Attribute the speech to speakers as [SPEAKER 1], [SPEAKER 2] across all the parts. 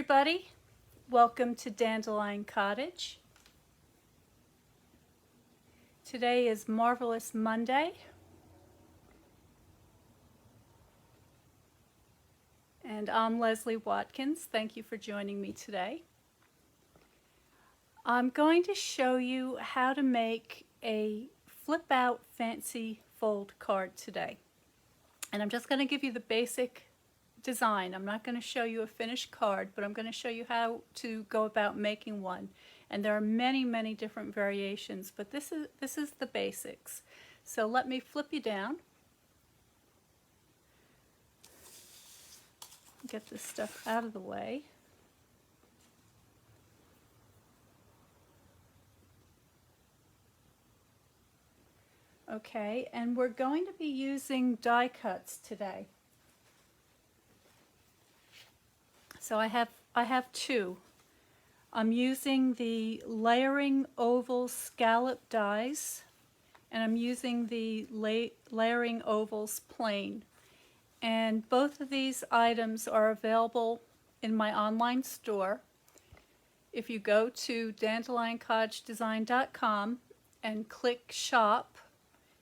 [SPEAKER 1] everybody. Welcome to Dandelion Cottage. Today is Marvelous Monday. And I'm Leslie Watkins. Thank you for joining me today. I'm going to show you how to make a flip out fancy fold card today. And I'm just going to give you the basic design. I'm not going to show you a finished card, but I'm going to show you how to go about making one. And there are many different variations, but this is the basics. So let me flip you down. Get this stuff out of the way. Okay, and we're going to be using die cuts today. So I have two. I'm using the layering oval scallop dies, and I'm using the layering ovals plain. And both of these items are available in my online store. If you go to dandelioncottagedesign.com and click shop,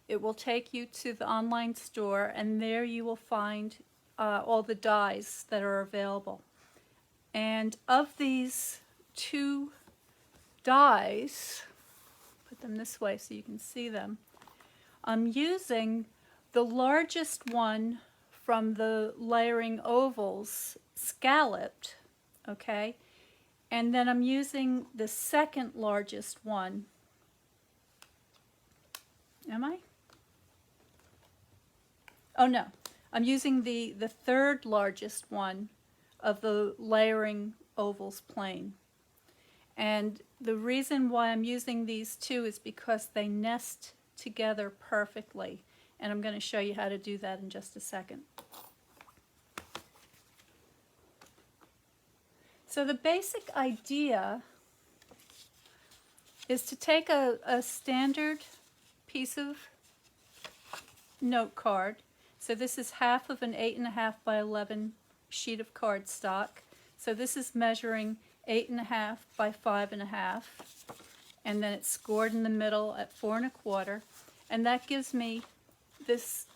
[SPEAKER 1] it will take you to the online store, and there you will find all the dies that are available. And of these two dies, put them this way so you can see them, I'm using the largest one from the layering ovals scalloped, okay, and then I'm using the second largest one. Am I? Oh no, I'm using the third largest one of the layering ovals plain. And the reason why I'm using these two is because they nest together perfectly. And I'm going to show you how to do that in just a second. So the basic idea is to take a standard piece of note card. So this is half of an 8.5 by 11 sheet of cardstock. So this is measuring 8.5 by 5.5, and then it's scored in the middle at 4 1/4, and that gives me this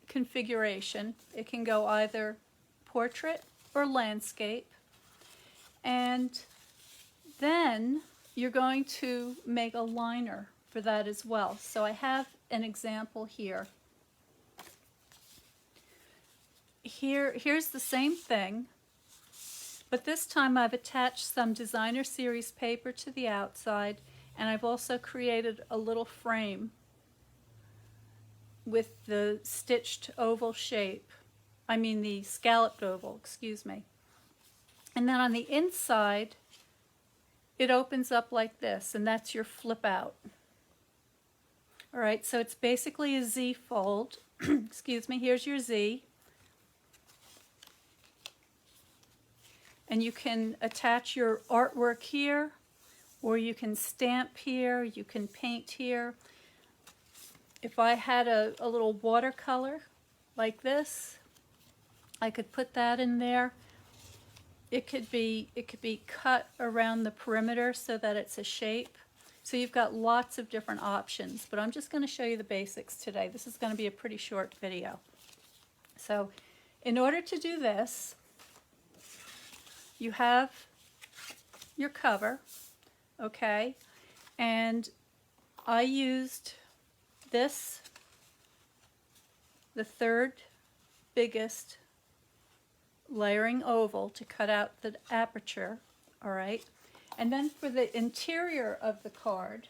[SPEAKER 1] configuration. It can go either portrait or landscape, and then you're going to make a liner for that as well. So I have an example here. Here's the same thing, but this time I've attached some designer series paper to the outside, and I've also created a little frame with the stitched oval shape. I mean the scalloped oval, excuse me. And then on the inside, it opens up like this, and that's your flip out. All right, so it's basically a Z fold. Excuse me, here's your Z. And you can attach your artwork here, or you can stamp here, you can paint here. If I had a little watercolor like this, I could put that in there. It could be cut around the perimeter so that it's a shape. So you've got lots of different options, but I'm just going to show you the basics today. This is going to be a pretty short video. So in order to do this, you have your cover, okay, and I used this, the third biggest layering oval, to cut out the aperture, all right, and then for the interior of the card,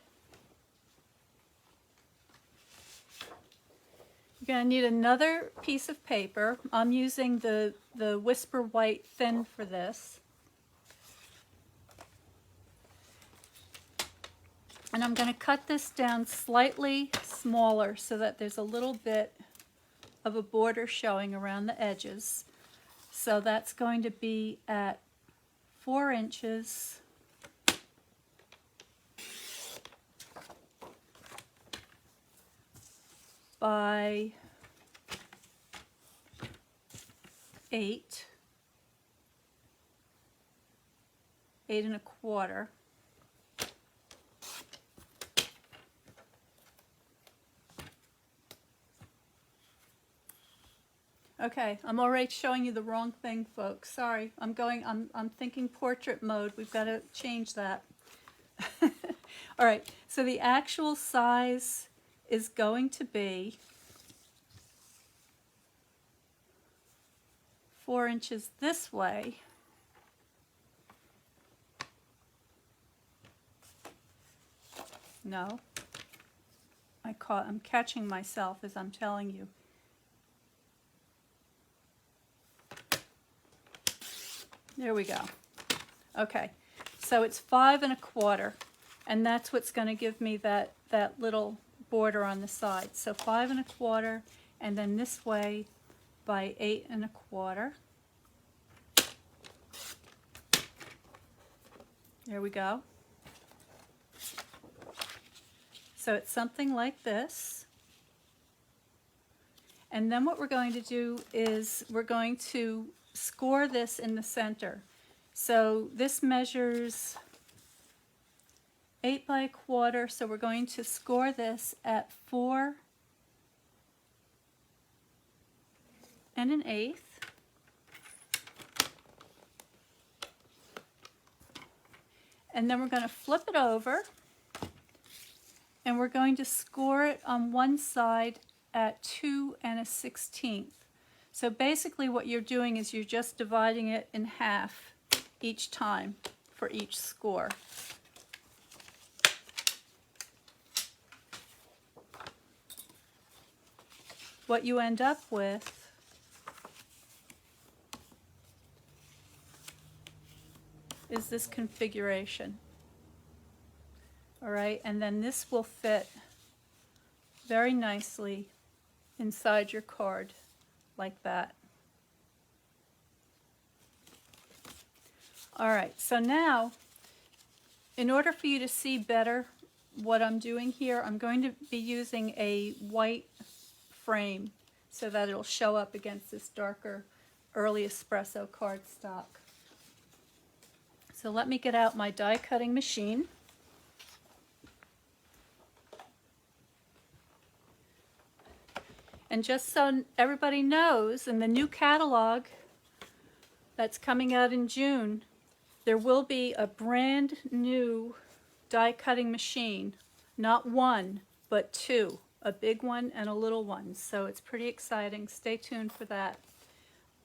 [SPEAKER 1] you're going to need another piece of paper. I'm using the Whisper White Thin for this. And I'm going to cut this down slightly smaller so that there's a little bit of a border showing around the edges. So that's going to be at 4 inches by 8. 8 1/4. Okay, I'm already showing you the wrong thing, folks. Sorry, I'm thinking portrait mode. We've got to change that. All right, so the actual size is going to be 4 inches this way. No, I'm catching myself as I'm telling you. There we go. Okay, so it's 5 1/4, and that's what's going to give me that little border on the side. So 5 1/4, and then this way by 8 1/4. There we go. So it's something like this. And then what we're going to do is we're going to score this in the center. So this measures 8 1/4, so we're going to score this at 4 1/8. And then we're going to flip it over, and we're going to score it on one side at 2 1/16. So basically what you're doing is you're just dividing it in half each time for each score. What you end up with is this configuration. All right, and then this will fit very nicely inside your card like that. All right, so now in order for you to see better what I'm doing here, I'm going to be using a white frame so that it'll show up against this darker early espresso cardstock. So let me get out my die cutting machine. And just so everybody knows, in the new catalog that's coming out in June, there will be a brand new die cutting machine. Not one, but two. A big one and a little one. So it's pretty exciting. Stay tuned for that.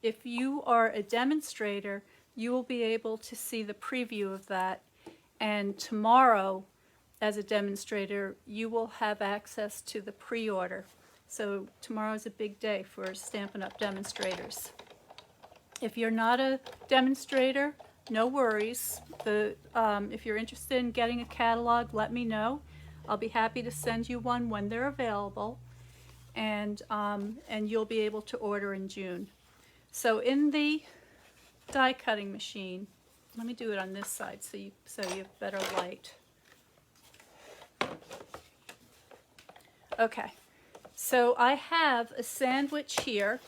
[SPEAKER 1] If you are a demonstrator, you will be able to see the preview of that. And tomorrow, as a demonstrator, you will have access to the pre-order. So tomorrow is a big day for Stampin' Up! Demonstrators. If you're not a demonstrator, no worries. If you're interested in getting a catalog, let me know. I'll be happy to send you one when they're available, and you'll be able to order in June. So in the die cutting machine, let me do it on this side so you have better light. Okay. So I have a sandwich here.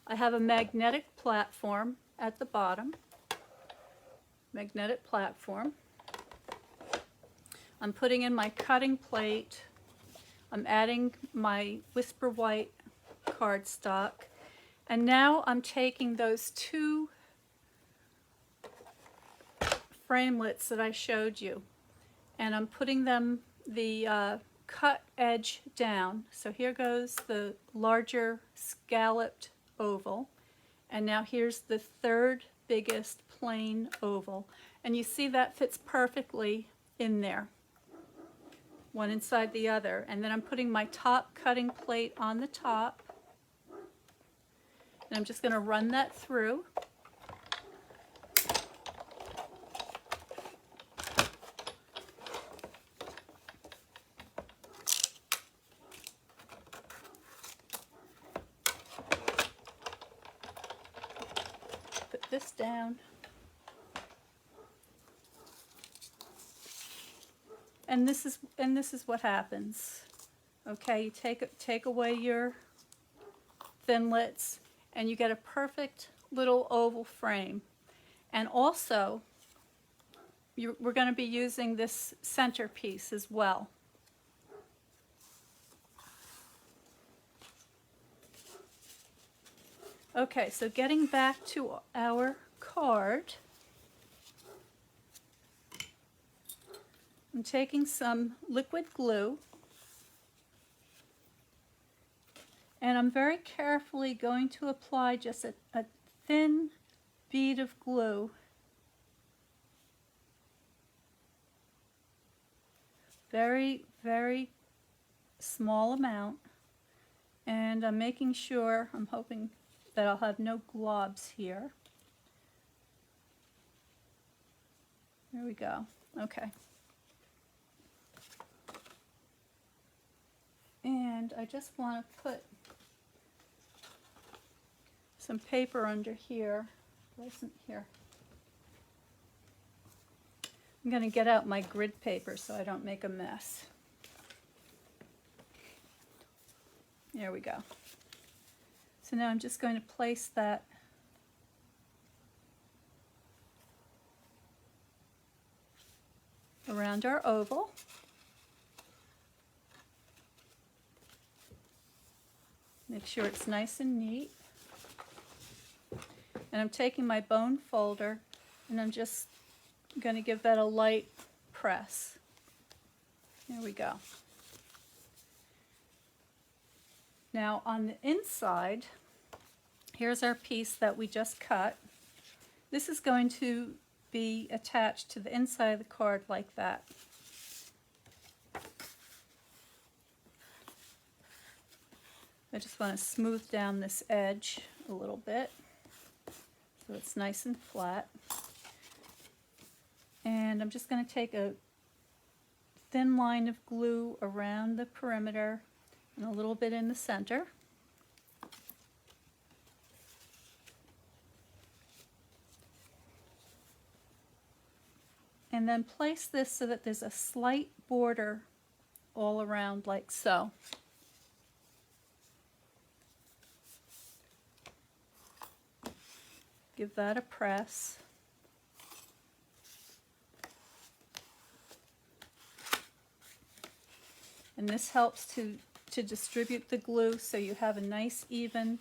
[SPEAKER 1] I have a magnetic platform at the bottom. Magnetic platform. I'm putting in my cutting plate. I'm adding my Whisper White cardstock. And now I'm taking those two framelits that I showed you, and I'm putting them the cut edge down. So here goes the larger scalloped oval, and now here's the third biggest plain oval, and you see that fits perfectly in there, one inside the other. And then I'm putting my top cutting plate on the top, and I'm just going to run that through. This down, and this is what happens. Okay, you take away your thinlits, and you get a perfect little oval frame. And also, we're going to be using this centerpiece as well. Okay, so getting back to our card, I'm taking some liquid glue, and I'm very carefully going to apply just a thin bead of glue very, very small amount, and I'm making sure, I'm hoping that I'll have no globs here. There we go. Okay. And I just want to put some paper under here. Wasn't here. I'm going to get out my grid paper so I don't make a mess. There we go. So now I'm just going to place that around our oval. Make sure it's nice and neat. And I'm taking my bone folder and I'm just going to give that a light press. There we go. Now on the inside, here's our piece that we just cut. This is going to be attached to the inside of the card like that. I just want to smooth down this edge a little bit so it's nice and flat. And I'm just going to take a thin line of glue around the perimeter and a little bit in the center. And then place this so that there's a slight border all around like so. Give that a press. And this helps to distribute the glue so you have a nice even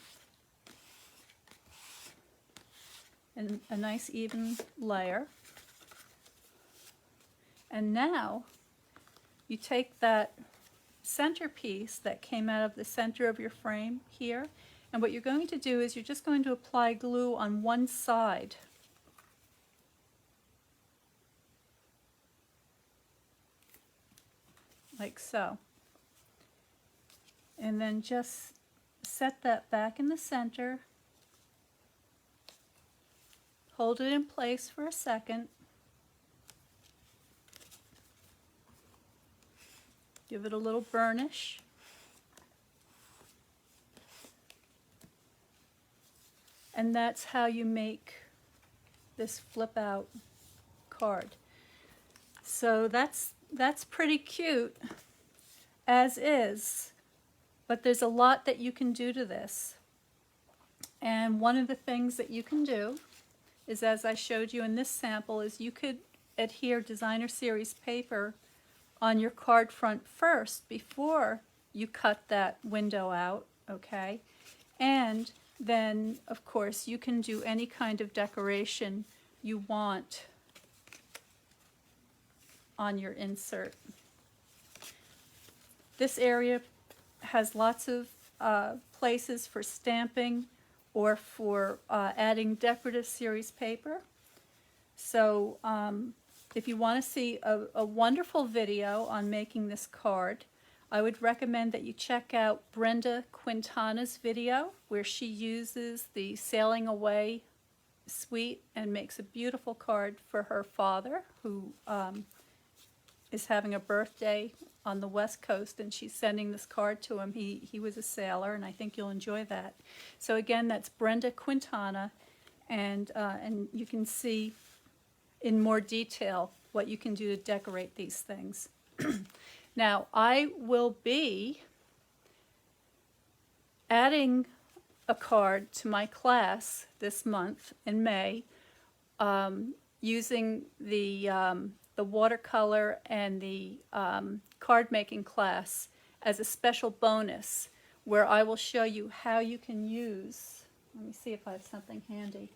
[SPEAKER 1] layer. And now you take that centerpiece that came out of the center of your frame here, and what you're going to do is you're just going to apply glue on one side. Like so. And then just set that back in the center. Hold it in place for a second. Give it a little burnish. And that's how you make this flip out card. So that's pretty cute as is, but there's a lot that you can do to this. And one of the things that you can do is, as I showed you in this sample, is you could adhere designer series paper on your card front first before you cut that window out, okay? And then, of course, you can do any kind of decoration you want on your insert. This area has lots of places for stamping or for adding decorative series paper. So if you want to see a wonderful video on making this card, I would recommend that you check out Brenda Quintana's video where she uses the Sailing Away suite and makes a beautiful card for her father, who is having a birthday on the West Coast, and she's sending this card to him. He was a sailor, and I think you'll enjoy that. So again, that's Brenda Quintana, and you can see in more detail what you can do to decorate these things. Now, I will be adding a card to my class this month in May using the watercolor and the card making class as a special bonus, where I will show you how you can use, let me see if I have something handy.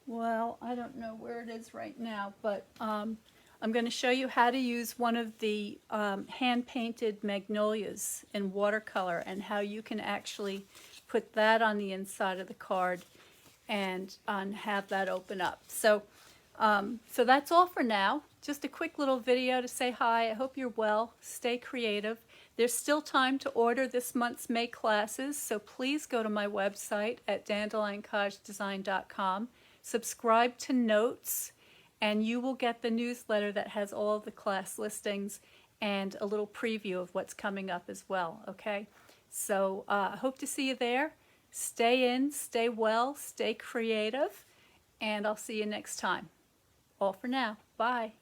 [SPEAKER 1] Well, I don't know where it is right now, but I'm going to show you how to use one of the hand-painted magnolias in watercolor, and how you can actually put that on the inside of the card and have that open up. So that's all for now. Just a quick little video to say hi. I hope you're well. Stay creative. There's still time to order this month's May classes, so please go to my website at dandelioncottagedesign.com. Subscribe to Notes, and you will get the newsletter that has all of the class listings and a little preview of what's coming up as well, okay? So I hope to see you there. Stay in, stay well, stay creative, and I'll see you next time. All for now. Bye.